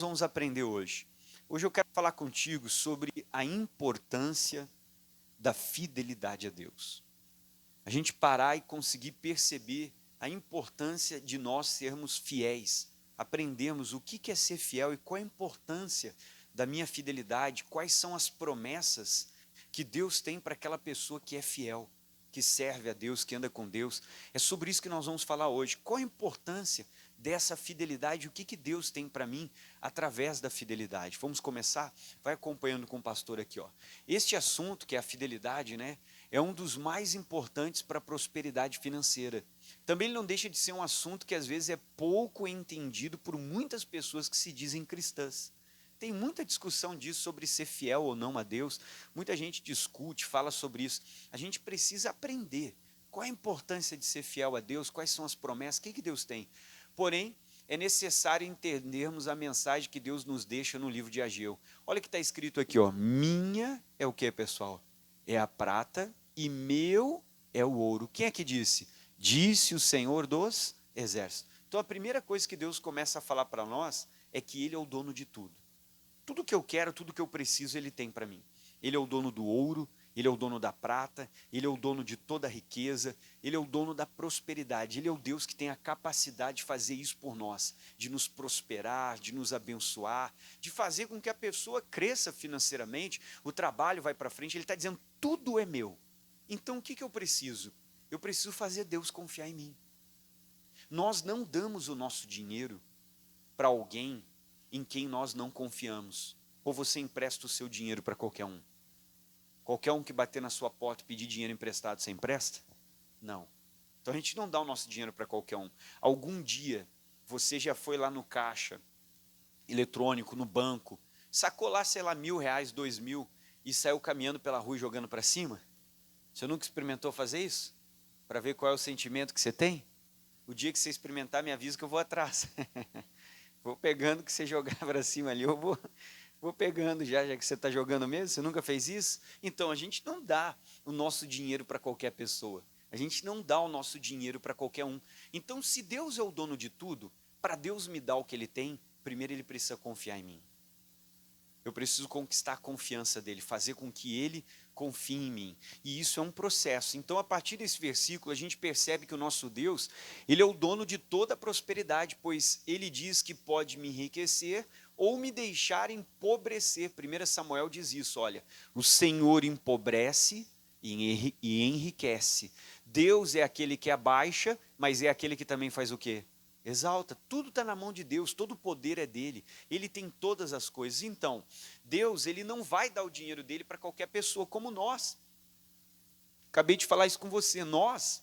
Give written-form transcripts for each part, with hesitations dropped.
Vamos aprender hoje. Hoje eu quero falar contigo sobre a importância da fidelidade a Deus. A gente parar e conseguir perceber a importância de nós sermos fiéis, aprendermos o que é ser fiel e qual a importância da minha fidelidade, quais são as promessas que Deus tem para aquela pessoa que é fiel, que serve a Deus, que anda com Deus. É sobre isso que nós vamos falar hoje. Qual a importância dessa fidelidade, o que Deus tem para mim através da fidelidade? Vamos começar? Vai acompanhando com o pastor aqui, ó. Este assunto, que é a fidelidade, né, é um dos mais importantes para a prosperidade financeira. Também ele não deixa de ser um assunto que às vezes é pouco entendido por muitas pessoas que se dizem cristãs. Tem muita discussão disso, sobre ser fiel ou não a Deus. Muita gente discute, fala sobre isso. A gente precisa aprender qual a importância de ser fiel a Deus, quais são as promessas, o que Deus tem. Porém, é necessário entendermos a mensagem que Deus nos deixa no livro de Ageu. Olha o que está escrito aqui, ó. Minha é o que, pessoal? É a prata e meu é o ouro. Quem é que disse? Disse o Senhor dos Exércitos. Então a primeira coisa que Deus começa a falar para nós é que Ele é o dono de tudo. Tudo que eu quero, tudo que eu preciso, Ele tem para mim. Ele é o dono do ouro, Ele é o dono da prata, Ele é o dono de toda a riqueza, Ele é o dono da prosperidade. Ele é o Deus que tem a capacidade de fazer isso por nós, de nos prosperar, de nos abençoar, de fazer com que a pessoa cresça financeiramente, o trabalho vai para frente. Ele está dizendo, tudo é meu. Então o que eu preciso? Eu preciso fazer Deus confiar em mim. Nós não damos o nosso dinheiro para alguém em quem nós não confiamos. Ou você empresta o seu dinheiro para qualquer um? Qualquer um que bater na sua porta e pedir dinheiro emprestado, você empresta? Não. Então a gente não dá o nosso dinheiro para qualquer um. Algum dia você já foi lá no caixa eletrônico, no banco, sacou lá, sei lá, R$1.000, R$2.000 e saiu caminhando pela rua e jogando para cima? Você nunca experimentou fazer isso? Para ver qual é o sentimento que você tem? O dia que você experimentar, me avisa que eu vou atrás. Vou pegando o que você jogar para cima ali, eu vou pegando já que você está jogando mesmo. Você nunca fez isso? Então, a gente não dá o nosso dinheiro para qualquer pessoa. A gente não dá o nosso dinheiro para qualquer um. Então, se Deus é o dono de tudo, para Deus me dar o que Ele tem, primeiro Ele precisa confiar em mim. Eu preciso conquistar a confiança dEle, fazer com que Ele confie em mim. E isso é um processo. Então, a partir desse versículo, a gente percebe que o nosso Deus, Ele é o dono de toda a prosperidade, pois Ele diz que pode me enriquecer ou me deixar empobrecer. 1 Samuel diz isso, olha, o Senhor empobrece e enriquece. Deus é aquele que abaixa, mas é aquele que também faz o quê? Exalta. Tudo está na mão de Deus, todo o poder é dele, Ele tem todas as coisas. Então, Deus, Ele não vai dar o dinheiro dele para qualquer pessoa, como nós. Acabei de falar isso com você, nós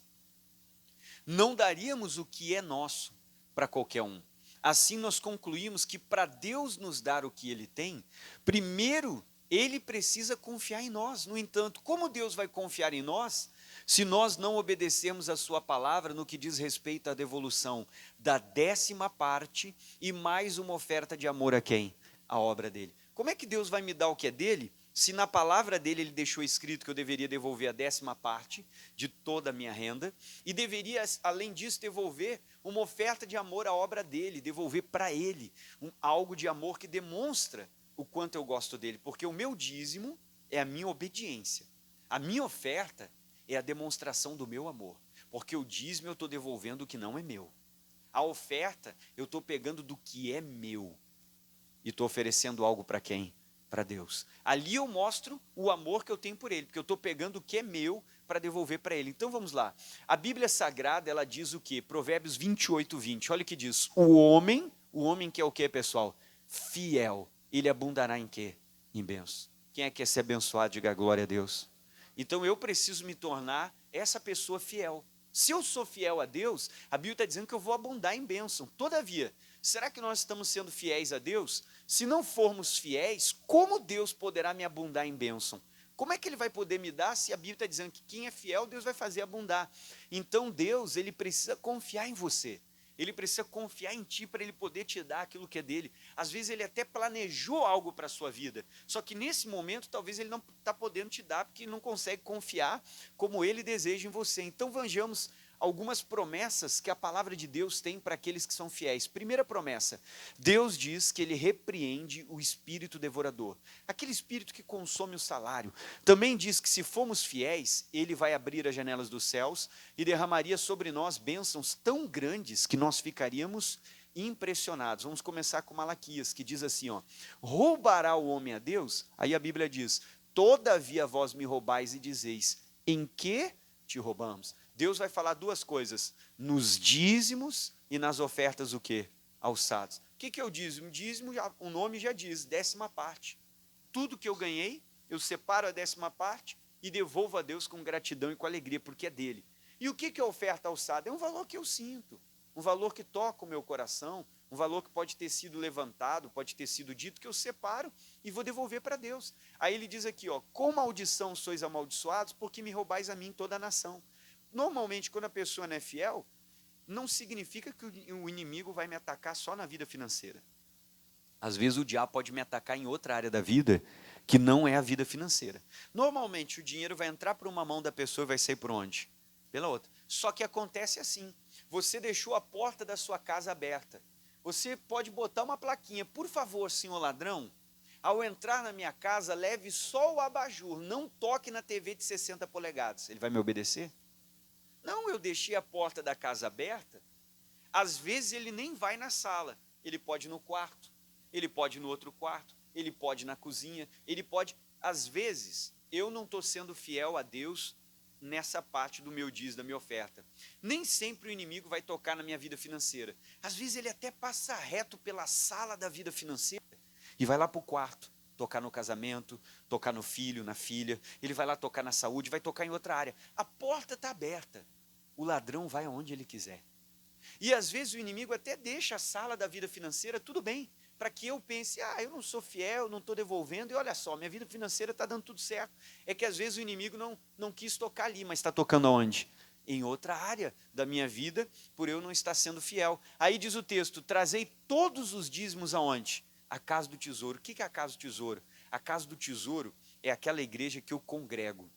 não daríamos o que é nosso para qualquer um. Assim nós concluímos que para Deus nos dar o que Ele tem, primeiro Ele precisa confiar em nós. No entanto, como Deus vai confiar em nós, se nós não obedecermos a sua palavra no que diz respeito à devolução da 10ª parte e mais uma oferta de amor a quem? A obra dele. Como é que Deus vai me dar o que é dele, se na palavra dele ele deixou escrito que eu deveria devolver a 10ª parte de toda a minha renda, e deveria, além disso, devolver uma oferta de amor à obra dele, devolver para ele algo de amor que demonstra o quanto eu gosto dele, porque o meu dízimo é a minha obediência, a minha oferta é a demonstração do meu amor, porque o dízimo eu estou devolvendo o que não é meu, a oferta eu estou pegando do que é meu e estou oferecendo algo para quem? Para Deus. Ali eu mostro o amor que eu tenho por Ele, porque eu estou pegando o que é meu para devolver para Ele. Então vamos lá, a Bíblia Sagrada ela diz o que? Provérbios 28:20, olha o que diz, o homem que é o que, pessoal? Fiel, ele abundará em quê? Em bênçãos. Quem é que quer ser abençoado? Diga glória a Deus. Então eu preciso me tornar essa pessoa fiel. Se eu sou fiel a Deus, a Bíblia está dizendo que eu vou abundar em bênção. Todavia, será que nós estamos sendo fiéis a Deus? Se não formos fiéis, como Deus poderá me abundar em bênção? Como é que Ele vai poder me dar se a Bíblia está dizendo que quem é fiel, Deus vai fazer abundar? Então Deus, Ele precisa confiar em você. Ele precisa confiar em ti para Ele poder te dar aquilo que é dele. Às vezes Ele até planejou algo para a sua vida, só que nesse momento talvez Ele não está podendo te dar, porque não consegue confiar como Ele deseja em você. Então vejamos algumas promessas que a palavra de Deus tem para aqueles que são fiéis. Primeira promessa, Deus diz que ele repreende o espírito devorador, aquele espírito que consome o salário. Também diz que se formos fiéis, ele vai abrir as janelas dos céus e derramaria sobre nós bênçãos tão grandes que nós ficaríamos impressionados. Vamos começar com Malaquias, que diz assim, ó: roubará o homem a Deus? Aí a Bíblia diz: todavia vós me roubais e dizeis, em que te roubamos? Deus vai falar duas coisas: nos dízimos e nas ofertas o quê? Alçados. O que é o dízimo? Dízimo, o nome já diz, 10ª parte. Tudo que eu ganhei, eu separo a 10ª parte e devolvo a Deus com gratidão e com alegria, porque é dele. E o que é oferta alçada? É um valor que eu sinto, um valor que toca o meu coração, um valor que pode ter sido levantado, pode ter sido dito, que eu separo e vou devolver para Deus. Aí ele diz aqui, ó: com maldição sois amaldiçoados, porque me roubais a mim toda a nação. Normalmente, quando a pessoa não é fiel, não significa que o inimigo vai me atacar só na vida financeira. Às vezes o diabo pode me atacar em outra área da vida, que não é a vida financeira. Normalmente o dinheiro vai entrar por uma mão da pessoa e vai sair por onde? Pela outra. Só que acontece assim: você deixou a porta da sua casa aberta. Você pode botar uma plaquinha: por favor, senhor ladrão, ao entrar na minha casa, leve só o abajur, não toque na TV de 60 polegadas. Ele vai me obedecer? Não, eu deixei a porta da casa aberta. Às vezes ele nem vai na sala, ele pode ir no quarto, ele pode ir no outro quarto, ele pode ir na cozinha, ele pode... Às vezes, eu não estou sendo fiel a Deus nessa parte do meu dízimo, da minha oferta. Nem sempre o inimigo vai tocar na minha vida financeira. Às vezes ele até passa reto pela sala da vida financeira e vai lá para o quarto, tocar no casamento, tocar no filho, na filha. Ele vai lá tocar na saúde, vai tocar em outra área. A porta está aberta. O ladrão vai aonde ele quiser. E às vezes o inimigo até deixa a sala da vida financeira, tudo bem, para que eu pense: ah, eu não sou fiel, não estou devolvendo, e olha só, minha vida financeira está dando tudo certo. É que às vezes o inimigo não quis tocar ali, mas está tocando aonde? Em outra área da minha vida, por eu não estar sendo fiel. Aí diz o texto: trazei todos os dízimos aonde? A casa do tesouro. O que é a casa do tesouro? A casa do tesouro é aquela igreja que eu congrego,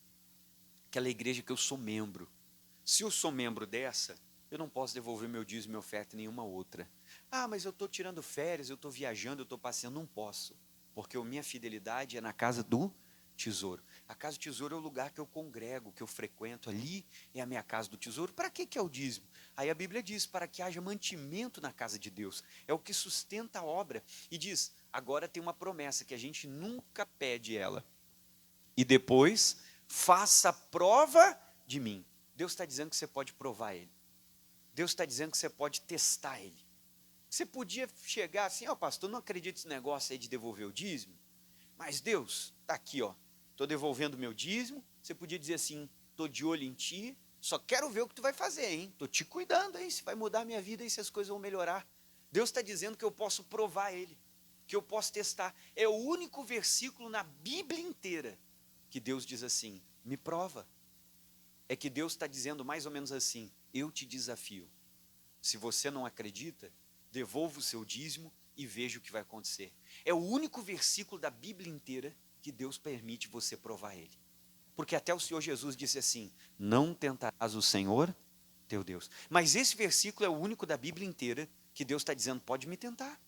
aquela igreja que eu sou membro. Se eu sou membro dessa, eu não posso devolver meu dízimo e minha oferta em nenhuma outra. Ah, mas eu estou tirando férias, eu estou viajando, eu estou passeando. Não posso, porque a minha fidelidade é na casa do tesouro. A casa do tesouro é o lugar que eu congrego, que eu frequento. Ali é a minha casa do tesouro. Para que é o dízimo? Aí a Bíblia diz: para que haja mantimento na casa de Deus. É o que sustenta a obra. E diz: agora tem uma promessa que a gente nunca pede ela. E depois, faça prova de mim. Deus está dizendo que você pode provar ele. Deus está dizendo que você pode testar ele. Você podia chegar assim: ó, pastor, não acredito nesse negócio aí de devolver o dízimo, mas Deus, está aqui, ó, estou devolvendo o meu dízimo. Você podia dizer assim: estou de olho em ti, só quero ver o que tu vai fazer, hein? Estou te cuidando, hein? Se vai mudar a minha vida e se as coisas vão melhorar. Deus está dizendo que eu posso provar ele, que eu posso testar. É o único versículo na Bíblia inteira que Deus diz assim: me prova. É que Deus está dizendo mais ou menos assim: eu te desafio. Se você não acredita, devolva o seu dízimo e veja o que vai acontecer. É o único versículo da Bíblia inteira que Deus permite você provar ele. Porque até o Senhor Jesus disse assim: não tentarás o Senhor teu Deus. Mas esse versículo é o único da Bíblia inteira que Deus está dizendo: pode me tentar.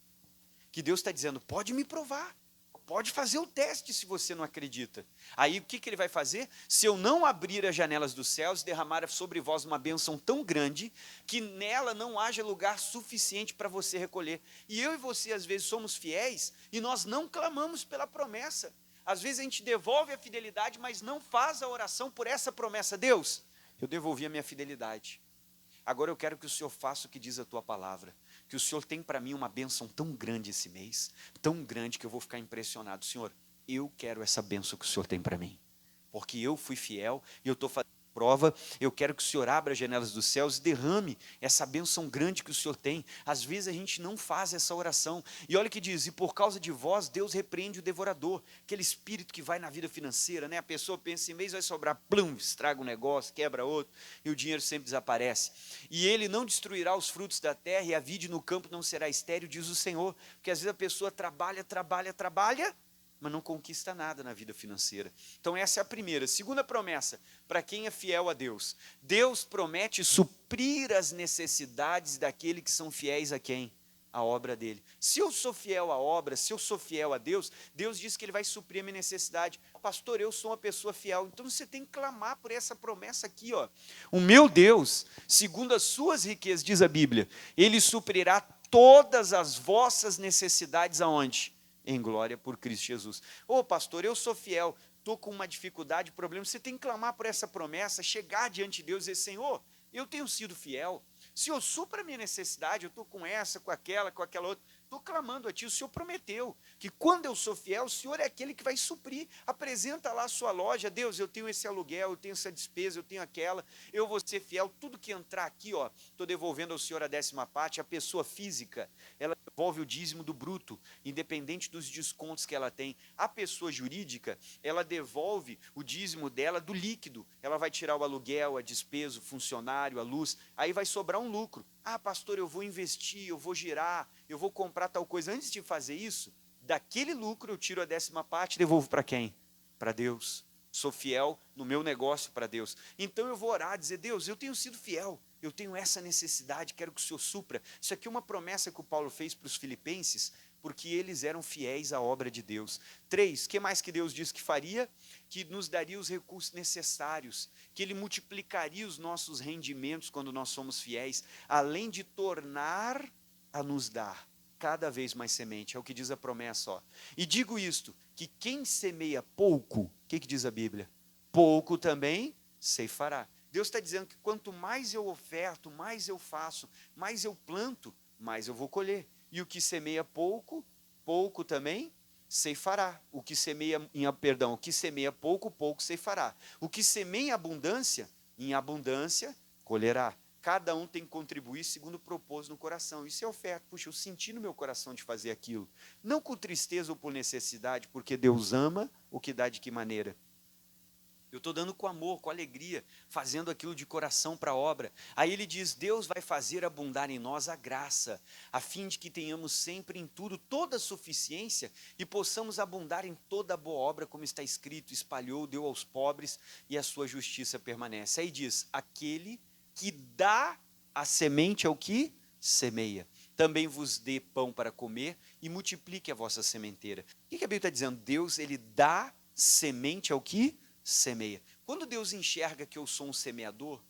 Que Deus está dizendo: pode me provar. Pode fazer o teste se você não acredita. Aí o que ele vai fazer? Se eu não abrir as janelas dos céus e derramar sobre vós uma bênção tão grande, que nela não haja lugar suficiente para você recolher. E eu e você às vezes somos fiéis e nós não clamamos pela promessa. Às vezes a gente devolve a fidelidade, mas não faz a oração por essa promessa. Deus, eu devolvi a minha fidelidade. Agora eu quero que o Senhor faça o que diz a tua palavra. Que o Senhor tem para mim uma bênção tão grande esse mês, tão grande que eu vou ficar impressionado. Senhor, eu quero essa bênção que o Senhor tem para mim, porque eu fui fiel e eu estou fazendo prova. Eu quero que o Senhor abra as janelas dos céus e derrame essa bênção grande que o Senhor tem. Às vezes a gente não faz essa oração. E olha o que diz: e por causa de vós, Deus repreende o devorador. Aquele espírito que vai na vida financeira, né? A pessoa pensa: esse mês vai sobrar, plum, estraga um negócio, quebra outro, e o dinheiro sempre desaparece. E ele não destruirá os frutos da terra, e a vide no campo não será estéril, diz o Senhor. Porque às vezes a pessoa trabalha, mas não conquista nada na vida financeira. Então essa é a primeira. Segunda promessa, para quem é fiel a Deus. Deus promete suprir as necessidades daqueles que são fiéis a quem? A obra dele. Se eu sou fiel à obra, se eu sou fiel a Deus, Deus diz que ele vai suprir a minha necessidade. Pastor, eu sou uma pessoa fiel. Então você tem que clamar por essa promessa aqui, ó. O meu Deus, segundo as suas riquezas, diz a Bíblia, ele suprirá todas as vossas necessidades aonde? Em glória por Cristo Jesus. Ô pastor, eu sou fiel, estou com uma dificuldade, problema. Você tem que clamar por essa promessa, chegar diante de Deus e dizer, Senhor, eu tenho sido fiel. Senhor, supra a minha necessidade, eu estou com essa, com aquela outra. Estou clamando a Ti, o Senhor prometeu que quando eu sou fiel, o Senhor é aquele que vai suprir. Apresenta lá a sua loja, Deus, eu tenho esse aluguel, eu tenho essa despesa, eu tenho aquela, eu vou ser fiel, tudo que entrar aqui, ó, estou devolvendo ao Senhor a 10ª parte. A pessoa física, ela devolve o dízimo do bruto, independente dos descontos que ela tem. A pessoa jurídica, ela devolve o dízimo dela do líquido, ela vai tirar o aluguel, a despesa, o funcionário, a luz, aí vai sobrar um lucro. Ah, pastor, eu vou investir, eu vou girar, eu vou comprar tal coisa. Antes de fazer isso, daquele lucro eu tiro a 10ª parte e devolvo para quem? Para Deus. Sou fiel no meu negócio para Deus. Então eu vou orar, dizer, Deus, eu tenho sido fiel, eu tenho essa necessidade, quero que o Senhor supra. Isso aqui é uma promessa que o Paulo fez para os filipenses, porque eles eram fiéis à obra de Deus. 3, o que mais que Deus disse que faria? Que nos daria os recursos necessários, que Ele multiplicaria os nossos rendimentos quando nós somos fiéis, além de tornar a nos dar cada vez mais semente. É o que diz a promessa, ó. E digo isto, que quem semeia pouco, o que diz a Bíblia? Pouco também ceifará. Deus está dizendo que quanto mais eu oferto, mais eu faço, mais eu planto, mais eu vou colher. E o que semeia pouco, pouco também ceifará. O que semeia pouco, pouco ceifará. O que semeia em abundância colherá. Cada um tem que contribuir segundo o propósito no coração. Isso é oferta. Puxa, eu senti no meu coração de fazer aquilo. Não com tristeza ou por necessidade, porque Deus ama o que dá de que maneira? Eu estou dando com amor, com alegria, fazendo aquilo de coração para a obra. Aí ele diz, Deus vai fazer abundar em nós a graça, a fim de que tenhamos sempre em tudo toda a suficiência e possamos abundar em toda a boa obra, como está escrito, espalhou, deu aos pobres e a sua justiça permanece. Aí diz, aquele que dá a semente ao que semeia, também vos dê pão para comer e multiplique a vossa sementeira. O que a Bíblia está dizendo? Deus, ele dá semente ao que semeia. Quando Deus enxerga que eu sou um semeador,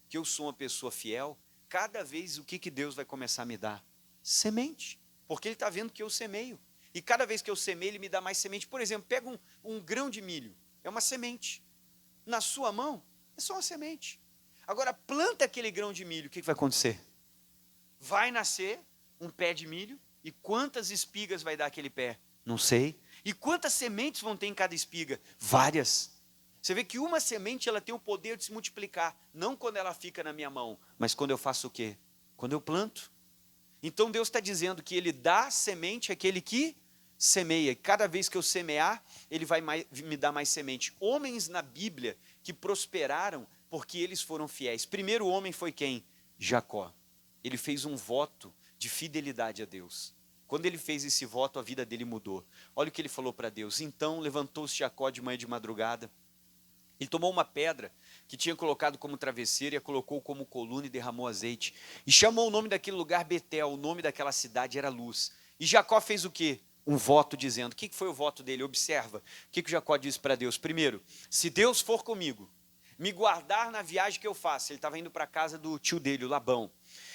que eu sou uma pessoa fiel, cada vez o que Deus vai começar a me dar? Semente. Porque Ele está vendo que eu semeio. E cada vez que eu semeio, Ele me dá mais semente. Por exemplo, pega um grão de milho, é uma semente. Na sua mão, é só uma semente. Agora, planta aquele grão de milho, o que vai acontecer? Vai nascer um pé de milho, e quantas espigas vai dar aquele pé? Não sei. E quantas sementes vão ter em cada espiga? Várias. Você vê que uma semente, ela tem o poder de se multiplicar, não quando ela fica na minha mão, mas quando eu faço o quê? Quando eu planto. Então Deus está dizendo que Ele dá semente àquele que semeia, e cada vez que eu semear, Ele vai me dar mais semente. Homens na Bíblia que prosperaram porque eles foram fiéis. Primeiro homem foi quem? Jacó. Ele fez um voto de fidelidade a Deus. Quando ele fez esse voto, a vida dele mudou. Olha o que ele falou para Deus. Então levantou-se Jacó de manhã de madrugada. Ele tomou uma pedra que tinha colocado como travesseiro e a colocou como coluna e derramou azeite. E chamou o nome daquele lugar Betel, o nome daquela cidade era Luz. E Jacó fez o quê? Um voto dizendo. O que foi o voto dele? Observa. O que Jacó disse para Deus? Primeiro, se Deus for comigo, me guardar na viagem que eu faço. Ele estava indo para a casa do tio dele, o Labão.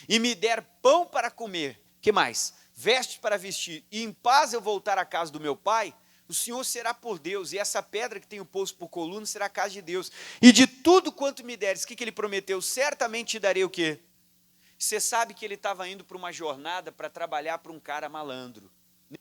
E me der pão para comer. Que mais? Vestes para vestir. E em paz eu voltar à casa do meu pai. O Senhor será por Deus, e essa pedra que tem o poço por coluna será a casa de Deus. E de tudo quanto me deres, o que ele prometeu? Certamente te darei o quê? Você sabe que ele estava indo para uma jornada para trabalhar para um cara malandro.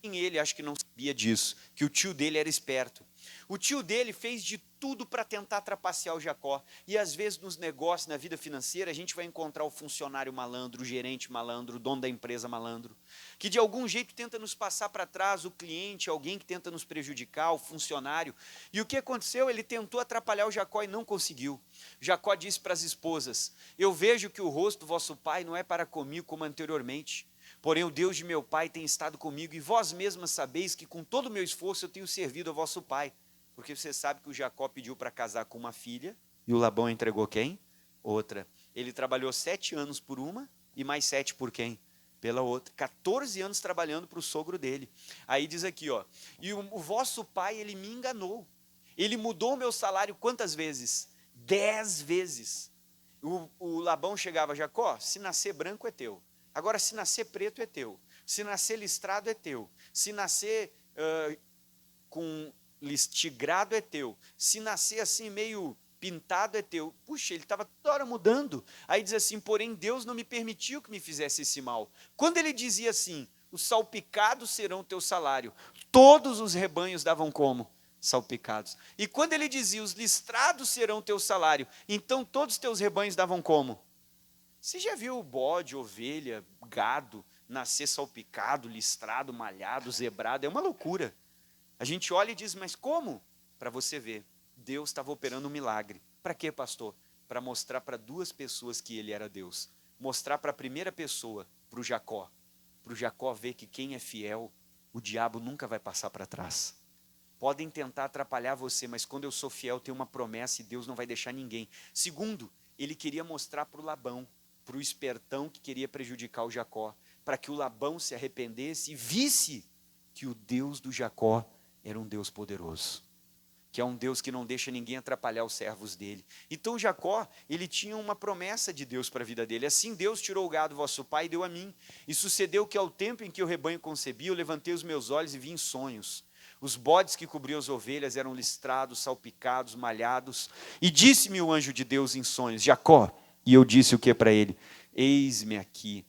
Nem ele, acho que não sabia disso, que o tio dele era esperto. O tio dele fez de tudo para tentar trapacear o Jacó. E às vezes nos negócios, na vida financeira, a gente vai encontrar o funcionário malandro, o gerente malandro, o dono da empresa malandro, que de algum jeito tenta nos passar para trás, o cliente, alguém que tenta nos prejudicar, o funcionário. E o que aconteceu? Ele tentou atrapalhar o Jacó e não conseguiu. Jacó disse para as esposas, eu vejo que o rosto do vosso pai não é para comigo como anteriormente, Porém o Deus de meu pai tem estado comigo, e vós mesmas sabeis que com todo o meu esforço eu tenho servido a vosso pai. Porque você sabe que o Jacó pediu para casar com uma filha, e o Labão entregou quem? Outra. Ele trabalhou 7 anos por uma, e mais 7 por quem? Pela outra. 14 anos trabalhando para o sogro dele. Aí diz aqui, ó, e o vosso pai, ele me enganou. Ele mudou o meu salário quantas vezes? 10 vezes. O Labão chegava, Jacó, se nascer branco é teu. Agora, se nascer preto é teu. Se nascer listrado é teu. Se nascer com tigrado é teu. Se nascer assim meio pintado é teu. Puxa, ele estava toda hora mudando. Aí diz assim, porém Deus não me permitiu que me fizesse esse mal. Quando ele dizia assim, os salpicados serão teu salário, todos os rebanhos davam como? Salpicados. E quando ele dizia, os listrados serão teu salário, então todos os teus rebanhos davam como? Você já viu bode, ovelha, gado nascer salpicado, listrado, malhado, zebrado? É uma loucura. A gente olha e diz, mas como? Para você ver, Deus estava operando um milagre. Para quê, pastor? Para mostrar para 2 pessoas que ele era Deus. Mostrar para a primeira pessoa, para o Jacó. Para o Jacó ver que quem é fiel, o diabo nunca vai passar para trás. Podem tentar atrapalhar você, mas quando eu sou fiel, tem uma promessa e Deus não vai deixar ninguém. Segundo, ele queria mostrar para o Labão, para o espertão que queria prejudicar o Jacó, para que o Labão se arrependesse e visse que o Deus do Jacó era um Deus poderoso, que é um Deus que não deixa ninguém atrapalhar os servos dele. Então Jacó, ele tinha uma promessa de Deus para a vida dele. Assim Deus tirou o gado vosso pai e deu a mim. E sucedeu que ao tempo em que o rebanho concebia, eu levantei os meus olhos e vi em sonhos. Os bodes que cobriam as ovelhas eram listrados, salpicados, malhados. E disse-me o anjo de Deus em sonhos, Jacó. E eu disse o que para ele? Eis-me aqui.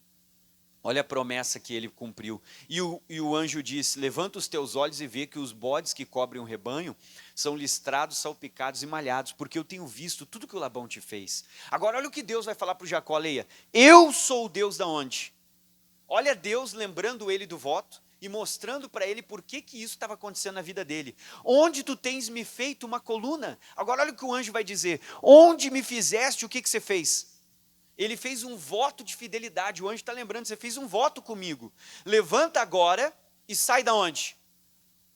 Olha a promessa que ele cumpriu. E o anjo disse, levanta os teus olhos e vê que os bodes que cobrem o rebanho são listrados, salpicados e malhados, porque eu tenho visto tudo que o Labão te fez. Agora olha o que Deus vai falar para o Jacó, leia. Eu sou o Deus da onde? Olha Deus lembrando ele do voto e mostrando para ele por que isso estava acontecendo na vida dele. Onde tu tens me feito uma coluna? Agora olha o que o anjo vai dizer. Onde me fizeste, o que você fez? Ele fez um voto de fidelidade. O anjo está lembrando, você fez um voto comigo. Levanta agora e sai da onde?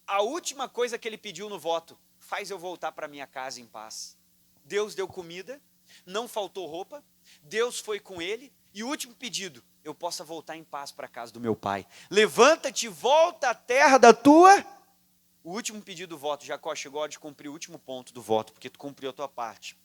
A última coisa que ele pediu no voto, faz eu voltar para minha casa em paz. Deus deu comida, não faltou roupa, Deus foi com ele, e o último pedido, eu possa voltar em paz para a casa do meu pai. Levanta-te, volta à terra da tua. O último pedido do voto, Jacó, chegou a hora de cumprir o último ponto do voto, porque tu cumpriu a tua parte.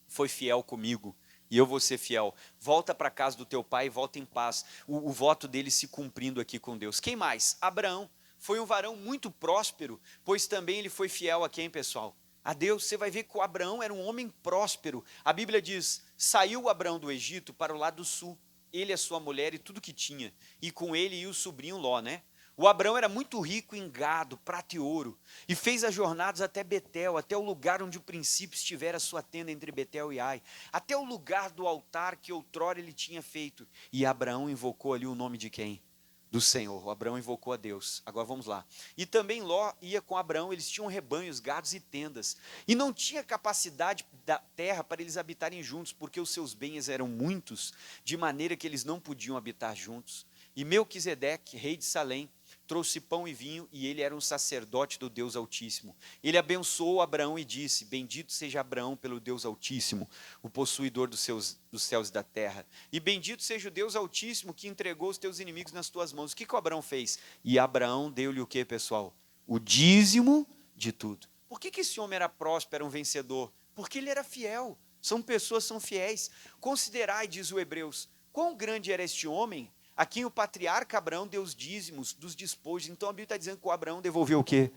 Foi fiel comigo. E eu vou ser fiel. Volta para a casa do teu pai e volta em paz. O voto dele se cumprindo aqui com Deus. Quem mais? Abraão. Foi um varão muito próspero, pois também ele foi fiel a quem, pessoal? A Deus. Você vai ver que o Abraão era um homem próspero. A Bíblia diz, saiu Abraão do Egito para o lado do sul. Ele, a sua mulher e tudo que tinha. E com ele ia o sobrinho Ló, né? O Abraão era muito rico em gado, prata e ouro, e fez as jornadas até Betel, até o lugar onde o princípio estivera a sua tenda entre Betel e Ai, até o lugar do altar que outrora ele tinha feito. E Abraão invocou ali o nome de quem? Do Senhor. O Abraão invocou a Deus. Agora vamos lá. E também Ló ia com Abraão, eles tinham rebanhos, gados e tendas. E não tinha capacidade da terra para eles habitarem juntos, porque os seus bens eram muitos, de maneira que eles não podiam habitar juntos. E Melquisedeque, rei de Salém, trouxe pão e vinho, e ele era um sacerdote do Deus Altíssimo. Ele abençoou Abraão e disse, bendito seja Abraão pelo Deus Altíssimo, o possuidor dos céus e da terra. E bendito seja o Deus Altíssimo que entregou os teus inimigos nas tuas mãos. O que o Abraão fez? E Abraão deu-lhe o que, pessoal? O dízimo de tudo. Por que esse homem era próspero, era um vencedor? Porque ele era fiel. São pessoas, são fiéis. Considerai, diz o Hebreus, quão grande era este homem, a quem o patriarca Abraão deu os dízimos dos despojos. Então a Bíblia está dizendo que o Abraão devolveu o quê?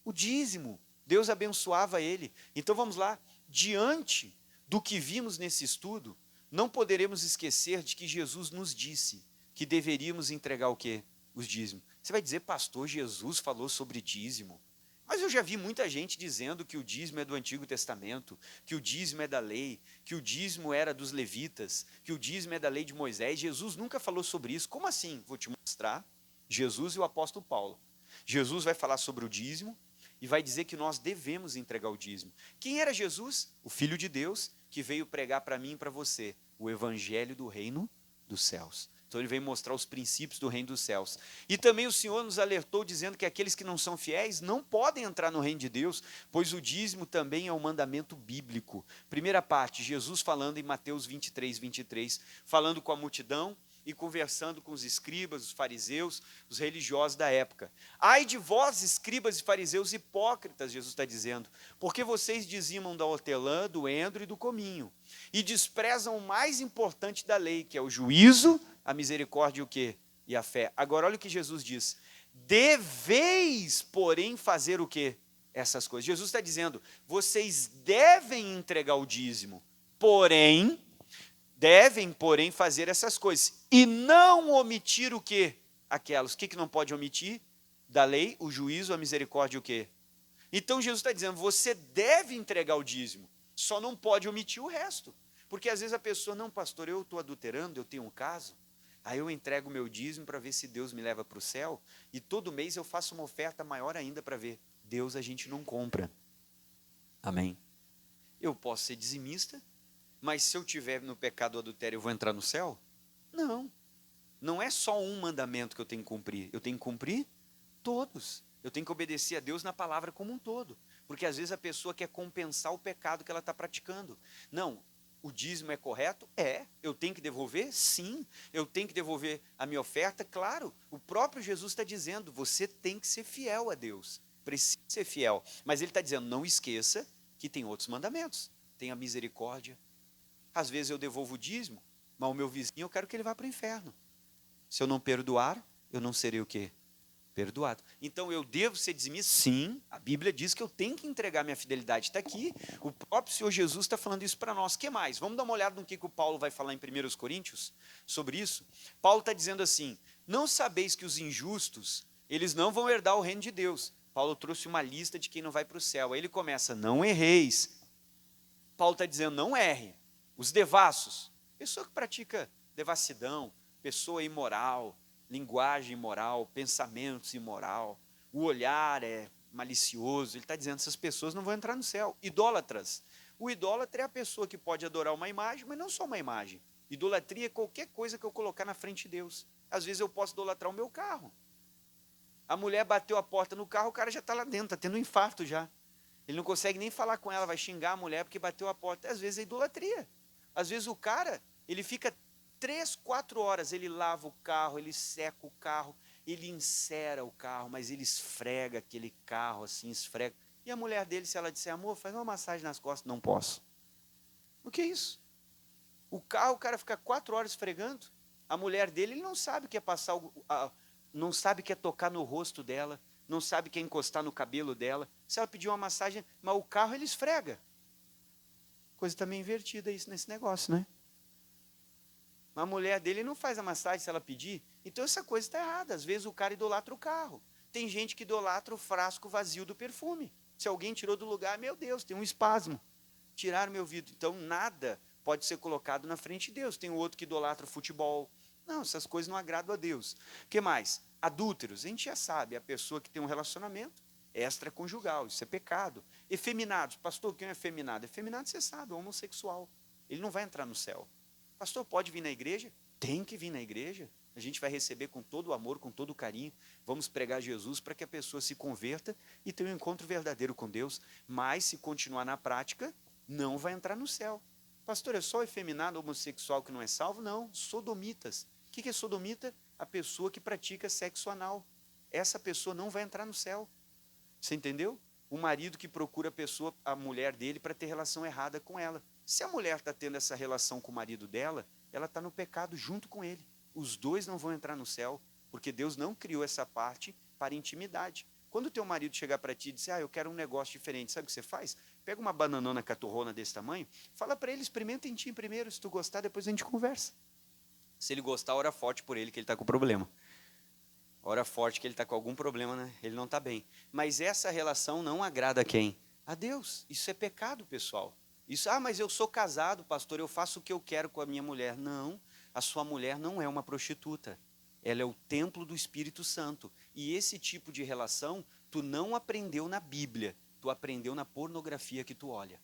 O dízimo. Deus abençoava ele. Então vamos lá. Diante do que vimos nesse estudo, não poderemos esquecer de que Jesus nos disse que deveríamos entregar o quê? Os dízimos. Você vai dizer, pastor, Jesus falou sobre dízimo. Mas eu já vi muita gente dizendo que o dízimo é do Antigo Testamento, que o dízimo é da lei, que o dízimo era dos levitas, que o dízimo é da lei de Moisés. Jesus nunca falou sobre isso. Como assim? Vou te mostrar. Jesus e o apóstolo Paulo. Jesus vai falar sobre o dízimo e vai dizer que nós devemos entregar o dízimo. Quem era Jesus? O Filho de Deus, que veio pregar para mim e para você o evangelho do reino dos céus. Então ele veio mostrar os princípios do reino dos céus. E também o Senhor nos alertou dizendo que aqueles que não são fiéis não podem entrar no reino de Deus, pois o dízimo também é um mandamento bíblico. Primeira parte, Jesus falando em Mateus 23, falando com a multidão e conversando com os escribas, os fariseus, os religiosos da época. Ai de vós, escribas e fariseus hipócritas, Jesus está dizendo, porque vocês dizimam da hortelã, do endro e do cominho, e desprezam o mais importante da lei, que é o juízo, a misericórdia e o quê? E a fé. Agora olha o que Jesus diz, deveis, porém, fazer o quê? Essas coisas. Jesus está dizendo, vocês devem entregar o dízimo, devem, porém, fazer essas coisas, e não omitir o quê? Aquelas. O que não pode omitir? Da lei, o juízo, a misericórdia e o quê? Então Jesus está dizendo, você deve entregar o dízimo, só não pode omitir o resto. Porque às vezes a pessoa, não, pastor, eu estou adulterando, eu tenho um caso, aí eu entrego o meu dízimo para ver se Deus me leva para o céu, e todo mês eu faço uma oferta maior ainda para ver. Deus a gente não compra. Amém? Eu posso ser dizimista, mas se eu tiver no pecado do adultério, eu vou entrar no céu? Não. Não é só um mandamento que eu tenho que cumprir. Eu tenho que cumprir todos. Eu tenho que obedecer a Deus na palavra como um todo. Porque às vezes a pessoa quer compensar o pecado que ela está praticando. Não. O dízimo é correto? É. Eu tenho que devolver? Sim. Eu tenho que devolver a minha oferta? Claro. O próprio Jesus está dizendo, você tem que ser fiel a Deus. Precisa ser fiel. Mas ele está dizendo, não esqueça que tem outros mandamentos. Tem a misericórdia. Às vezes eu devolvo o dízimo, mas o meu vizinho eu quero que ele vá para o inferno. Se eu não perdoar, eu não serei o quê? Perdoado. Então eu devo ser dizimista? Sim, a Bíblia diz que eu tenho que entregar minha fidelidade. Está aqui, o próprio Senhor Jesus está falando isso para nós. O que mais? Vamos dar uma olhada no que o Paulo vai falar em 1 Coríntios sobre isso? Paulo está dizendo assim, não sabeis que os injustos, eles não vão herdar o reino de Deus. Paulo trouxe uma lista de quem não vai para o céu. Aí ele começa, não erreis. Paulo está dizendo, não erre. Os devassos, pessoa que pratica devassidão, pessoa imoral, linguagem imoral, pensamentos imoral, o olhar é malicioso, ele está dizendo que essas pessoas não vão entrar no céu. Idólatras, o idólatra é a pessoa que pode adorar uma imagem, mas não só uma imagem. Idolatria é qualquer coisa que eu colocar na frente de Deus. Às vezes eu posso idolatrar o meu carro. A mulher bateu a porta no carro, o cara já está lá dentro, está tendo um infarto já. Ele não consegue nem falar com ela, vai xingar a mulher porque bateu a porta. Às vezes é idolatria. Às vezes o cara, ele fica 3, 4 horas, ele lava o carro, ele seca o carro, ele encera o carro, mas ele esfrega aquele carro assim, esfrega. E a mulher dele, se ela disser, amor, faz uma massagem nas costas, não posso. O que é isso? O carro, o cara fica 4 horas esfregando, a mulher dele, ele não sabe o que é passar, não sabe o que é tocar no rosto dela, não sabe o que é encostar no cabelo dela. Se ela pedir uma massagem, mas o carro ele esfrega. Coisa também invertida isso nesse negócio, né? A mulher dele não faz a massagem se ela pedir. Então essa coisa está errada. Às vezes o cara idolatra o carro. Tem gente que idolatra o frasco vazio do perfume. Se alguém tirou do lugar, meu Deus, tem um espasmo. Tiraram meu vidro. Então nada pode ser colocado na frente de Deus. Tem o outro que idolatra o futebol. Não, essas coisas não agradam a Deus. O que mais? Adúlteros. A gente já sabe, a pessoa que tem um relacionamento extraconjugal, isso é pecado. Efeminados, pastor, quem é efeminado? Efeminado, você sabe, é homossexual. Ele não vai entrar no céu. Pastor, pode vir na igreja? Tem que vir na igreja. A gente vai receber com todo o amor, com todo o carinho. Vamos pregar Jesus para que a pessoa se converta e tenha um encontro verdadeiro com Deus. Mas, se continuar na prática, não vai entrar no céu. Pastor, é só efeminado homossexual que não é salvo? Não, sodomitas. O que é sodomita? A pessoa que pratica sexo anal. Essa pessoa não vai entrar no céu. Você entendeu? O marido que procura a mulher dele para ter relação errada com ela. Se a mulher está tendo essa relação com o marido dela, ela está no pecado junto com ele. Os dois não vão entrar no céu, porque Deus não criou essa parte para intimidade. Quando o teu marido chegar para ti e dizer, eu quero um negócio diferente, sabe o que você faz? Pega uma bananona caturrona desse tamanho, fala para ele, experimenta em ti primeiro, se tu gostar, depois a gente conversa. Se ele gostar, ora forte por ele, que ele está com problema. Ora forte que ele está com algum problema, né? Ele não está bem. Mas essa relação não agrada a quem? A Deus. Isso é pecado, pessoal. Isso, mas eu sou casado, pastor, eu faço o que eu quero com a minha mulher. Não, a sua mulher não é uma prostituta. Ela é o templo do Espírito Santo. E esse tipo de relação, tu não aprendeu na Bíblia. Tu aprendeu na pornografia que tu olha.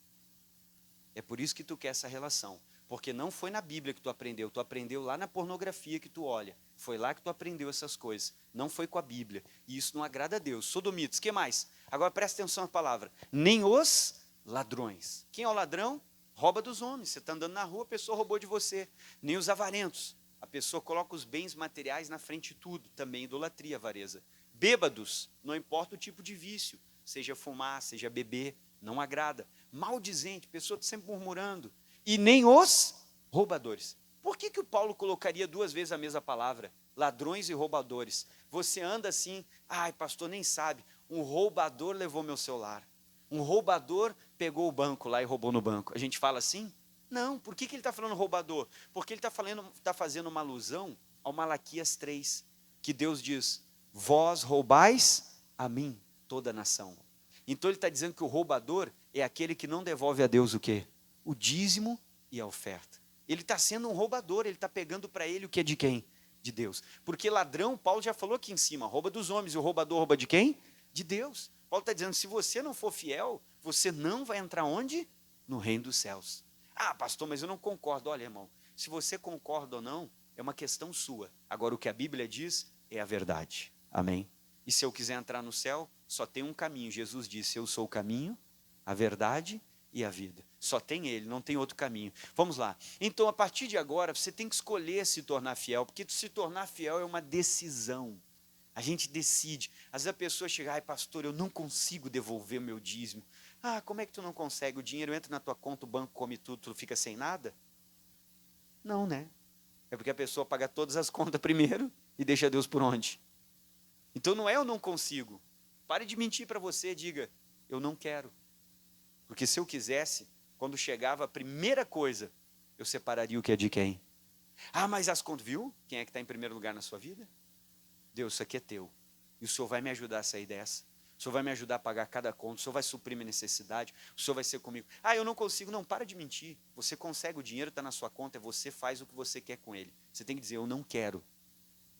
É por isso que tu quer essa relação. Porque não foi na Bíblia que tu aprendeu lá na pornografia que tu olha. Foi lá que tu aprendeu essas coisas. Não foi com a Bíblia. E isso não agrada a Deus. Sodomitas, o que mais? Agora presta atenção na palavra. Nem os ladrões. Quem é o ladrão? Rouba dos homens. Você está andando na rua, a pessoa roubou de você. Nem os avarentos. A pessoa coloca os bens materiais na frente de tudo. Também idolatria, avareza. Bêbados, não importa o tipo de vício. Seja fumar, seja beber, não agrada. Maldizente, pessoa sempre murmurando. E nem os roubadores. Por que o Paulo colocaria 2 vezes a mesma palavra? Ladrões e roubadores. Você anda assim, ai pastor, nem sabe, um roubador levou meu celular. Um roubador pegou o banco lá e roubou no banco. A gente fala assim? Não, por que ele está falando roubador? Porque ele está fazendo uma alusão ao Malaquias 3, que Deus diz, vós roubais a mim toda a nação. Então ele está dizendo que o roubador é aquele que não devolve a Deus o quê? O dízimo e a oferta. Ele está sendo um roubador, ele está pegando para ele o que é de quem? De Deus. Porque ladrão, Paulo já falou aqui em cima, rouba dos homens, e o roubador rouba de quem? De Deus. Paulo está dizendo, se você não for fiel, você não vai entrar onde? No reino dos céus. Ah, pastor, mas eu não concordo. Olha, irmão, se você concorda ou não, é uma questão sua. Agora, o que a Bíblia diz é a verdade. Amém? E se eu quiser entrar no céu, só tem um caminho. Jesus disse, eu sou o caminho, a verdade e a vida. Só tem ele, não tem outro caminho. Vamos lá. Então, a partir de agora, você tem que escolher se tornar fiel, porque se tornar fiel é uma decisão. A gente decide. Às vezes a pessoa chega, ai pastor, eu não consigo devolver o meu dízimo. Ah, como é que tu não consegue? O dinheiro entra na tua conta, o banco come tudo, tu fica sem nada? Não, né? É porque a pessoa paga todas as contas primeiro e deixa Deus por onde? Então não é eu não consigo. Pare de mentir para você, diga, eu não quero. Porque se eu quisesse, quando chegava a primeira coisa, eu separaria o que é de quem. Ah, mas as contas, viu? Quem é que está em primeiro lugar na sua vida? Deus, isso aqui é teu. E o Senhor vai me ajudar a sair dessa. O Senhor vai me ajudar a pagar cada conta. O Senhor vai suprir minha necessidade. O Senhor vai ser comigo. Ah, eu não consigo. Não, para de mentir. Você consegue, o dinheiro está na sua conta. Você faz o que você quer com ele. Você tem que dizer, eu não quero.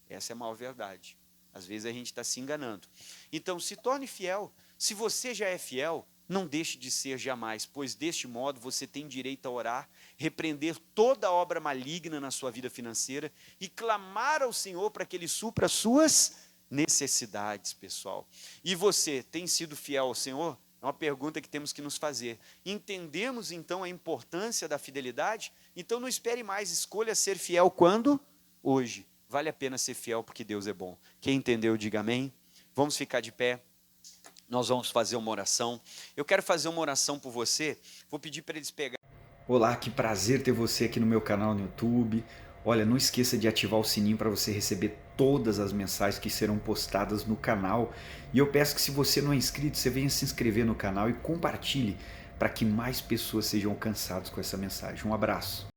Essa é a maior verdade. Às vezes a gente está se enganando. Então, se torne fiel. Se você já é fiel, não deixe de ser jamais, pois deste modo você tem direito a orar, repreender toda obra maligna na sua vida financeira e clamar ao Senhor para que Ele supra as suas necessidades, pessoal. E você tem sido fiel ao Senhor? É uma pergunta que temos que nos fazer. Entendemos então a importância da fidelidade? Então não espere mais, escolha ser fiel quando? Hoje. Vale a pena ser fiel porque Deus é bom. Quem entendeu, diga amém. Vamos ficar de pé. Nós vamos fazer uma oração. Eu quero fazer uma oração por você. Vou pedir para eles pegarem. Olá, que prazer ter você aqui no meu canal no YouTube. Olha, não esqueça de ativar o sininho para você receber todas as mensagens que serão postadas no canal. E eu peço que, se você não é inscrito, você venha se inscrever no canal e compartilhe para que mais pessoas sejam alcançadas com essa mensagem. Um abraço.